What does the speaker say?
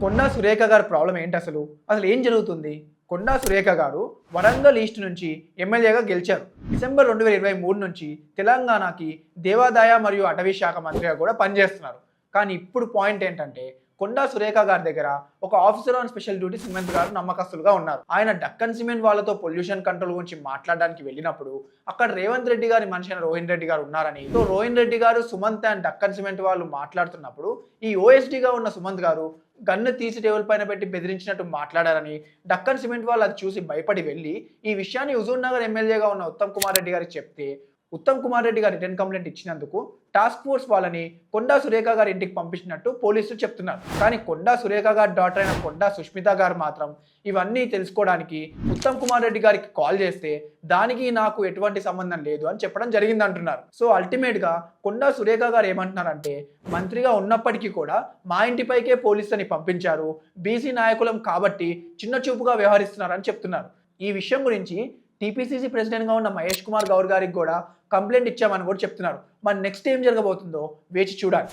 కొండా సురేఖ గారి ప్రాబ్లం ఏంటి అసలు? అసలు ఏం జరుగుతుంది? కొండా సురేఖ గారు వరంగల్ ఈస్ట్ నుంచి ఎమ్మెల్యేగా గెలిచారు. డిసెంబర్ 2023 నుంచి తెలంగాణకి దేవాదాయ మరియు అటవీ శాఖ మంత్రిగా కూడా పనిచేస్తున్నారు. కానీ ఇప్పుడు పాయింట్ ఏంటంటే కొండా సురేఖ గారి దగ్గర ఒక officer on special duty Sumanth గారు నమ్మకస్తులుగా ఉన్నారు. ఆయన డక్కన్ సిమెంట్ వాళ్ళతో పొల్యూషన్ కంట్రోల్ గురించి మాట్లాడడానికి వెళ్ళినప్పుడు అక్కడ రేవంత్ రెడ్డి గారి మనిషి అయిన రోహిన్ రెడ్డి గారు ఉన్నారని, సో రోహిన్ రెడ్డి గారు సుమంత్ అండ్ డక్కన్ సిమెంట్ వాళ్ళు మాట్లాడుతున్నప్పుడు ఈ ఓఎస్డీగా ఉన్న సుమంత్ గారు గన్ను తీసి టేబుల్ పైన పెట్టి బెదిరించినట్టు మాట్లాడారని డక్కన్ సిమెంట్ వాళ్ళు అది చూసి భయపడి వెళ్ళి ఈ విషయాన్ని హుజూర్ నగర్ ఎమ్మెల్యేగా ఉన్న ఉత్తమ్ కుమార్ రెడ్డి గారికి చెప్తే ఉత్తమ్ కుమార్ రెడ్డి గారు రిటర్న్ కంప్లైంట్ ఇచ్చినందుకు టాస్క్ ఫోర్స్ వాళ్ళని కొండా సురేఖ గారి ఇంటికి పంపించినట్టు పోలీసులు చెప్తున్నారు. కానీ కొండా సురేఖ గారి డాటర్ అయిన కొండా సుష్మిత గారు మాత్రం ఇవన్నీ తెలుసుకోవడానికి ఉత్తమ్ కుమార్ రెడ్డి గారికి కాల్ చేస్తే దానికి నాకు ఎటువంటి సంబంధం లేదు అని చెప్పడం జరిగింది అంటున్నారు. సో అల్టిమేట్ గా కొండా సురేఖ గారు ఏమంటున్నారంటే మంత్రిగా ఉన్నప్పటికీ కూడా మా ఇంటిపైకే పోలీసులని పంపించారు, బీసీ నాయకులం కాబట్టి చిన్న చూపుగా వ్యవహరిస్తున్నారని చెప్తున్నారు. ఈ విషయం గురించి టీపీసీసీ ప్రెసిడెంట్గా ఉన్న మహేష్ కుమార్ గౌర్ గారికి కూడా కంప్లైంట్ ఇచ్చామని కూడా చెప్తున్నారు. మరి నెక్స్ట్ ఏం జరగబోతుందో వేచి చూడాలి.